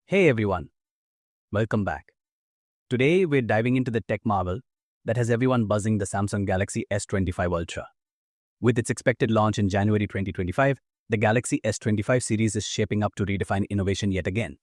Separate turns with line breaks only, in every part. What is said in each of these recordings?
Hey everyone, welcome back. Today we're diving into the tech marvel that has everyone buzzing, the Samsung Galaxy S25 Ultra. With its expected launch in January 2025, the Galaxy S25 series is shaping up to redefine innovation yet again.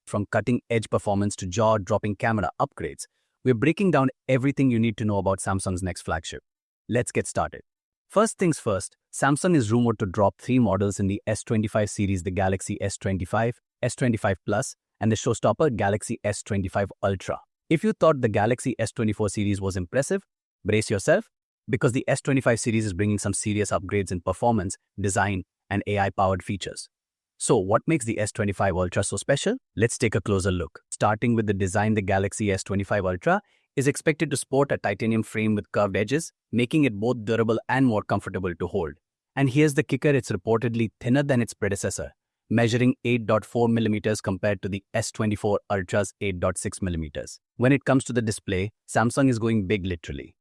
From cutting-edge performance to jaw-dropping camera upgrades, we're breaking down everything you need to know about Samsung's next flagship. Let's get started. First things first, Samsung is rumored to drop 3 models in the S25 series: the Galaxy S25, S25 Plus, and the showstopper Galaxy S25 Ultra. If you thought the Galaxy S24 series was impressive, brace yourself, because the S25 series is bringing some serious upgrades in performance, design, and AI-powered features. So what makes the S25 Ultra so special? Let's take a closer look. Starting with the design, the Galaxy S25 Ultra is expected to sport a titanium frame with curved edges, making it both durable and more comfortable to hold. And here's the kicker: it's reportedly thinner than its predecessor, measuring 8.4mm compared to the S24 Ultra's 8.6mm. When it comes to the display, Samsung is going big literally.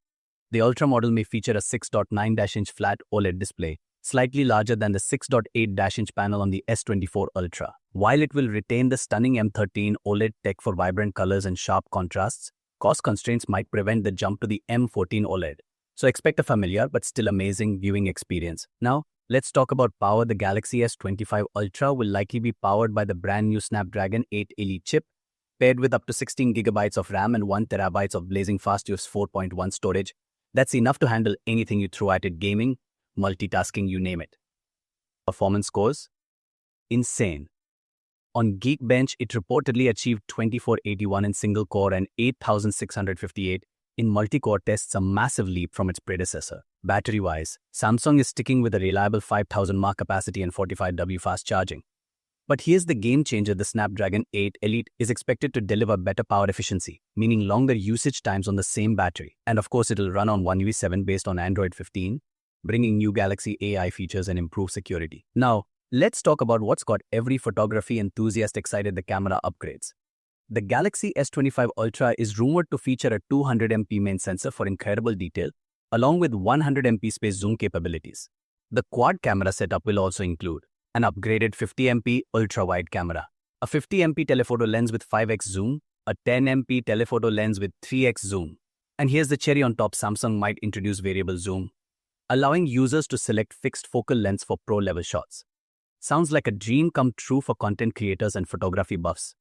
The Ultra model may feature a 6.9-inch flat OLED display, slightly larger than the 6.8-inch panel on the S24 Ultra. While it will retain the stunning M13 OLED tech for vibrant colors and sharp contrasts, cost constraints might prevent the jump to the M14 OLED. So expect a familiar but still amazing viewing experience. Now, let's talk about power. The Galaxy S25 Ultra will likely be powered by the brand new Snapdragon 8 Elite chip, paired with up to 16GB of RAM and 1TB of blazing fast US 4.1 storage. That's enough to handle anything you throw at it: gaming, multitasking, you name it. Performance scores? Insane. On Geekbench, it reportedly achieved 2481 in single-core and 8658 in multi-core tests, a massive leap from its predecessor. Battery-wise, Samsung is sticking with a reliable 5000 mAh capacity and 45W fast charging. But here's the game changer: the Snapdragon 8 Elite is expected to deliver better power efficiency, meaning longer usage times on the same battery. And of course, it'll run on OneUI 7 based on Android 15, bringing new Galaxy AI features and improved security. Now, let's talk about what's got every photography enthusiast excited: the camera upgrades. The Galaxy S25 Ultra is rumored to feature a 200MP main sensor for incredible detail, along with 100MP space zoom capabilities. The quad camera setup will also include an upgraded 50MP ultra-wide camera, a 50MP telephoto lens with 5x zoom, a 10MP telephoto lens with 3x zoom. And here's the cherry on top: Samsung might introduce variable zoom, allowing users to select fixed focal lengths for pro-level shots. Sounds like a dream come true for content creators and photography buffs.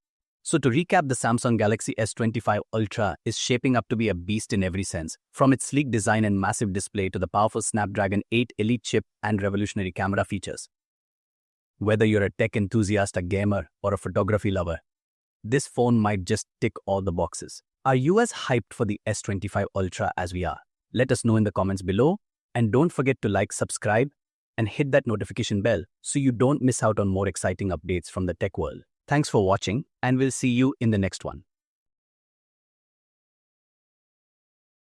So to recap, the Samsung Galaxy S25 Ultra is shaping up to be a beast in every sense, from its sleek design and massive display to the powerful Snapdragon 8 Elite chip and revolutionary camera features. Whether you're a tech enthusiast, a gamer, or a photography lover, this phone might just tick all the boxes. Are you as hyped for the S25 Ultra as we are? Let us know in the comments below, and don't forget to like, subscribe, and hit that notification bell so you don't miss out on more exciting updates from the tech world. Thanks for watching, and we'll see you in the next one.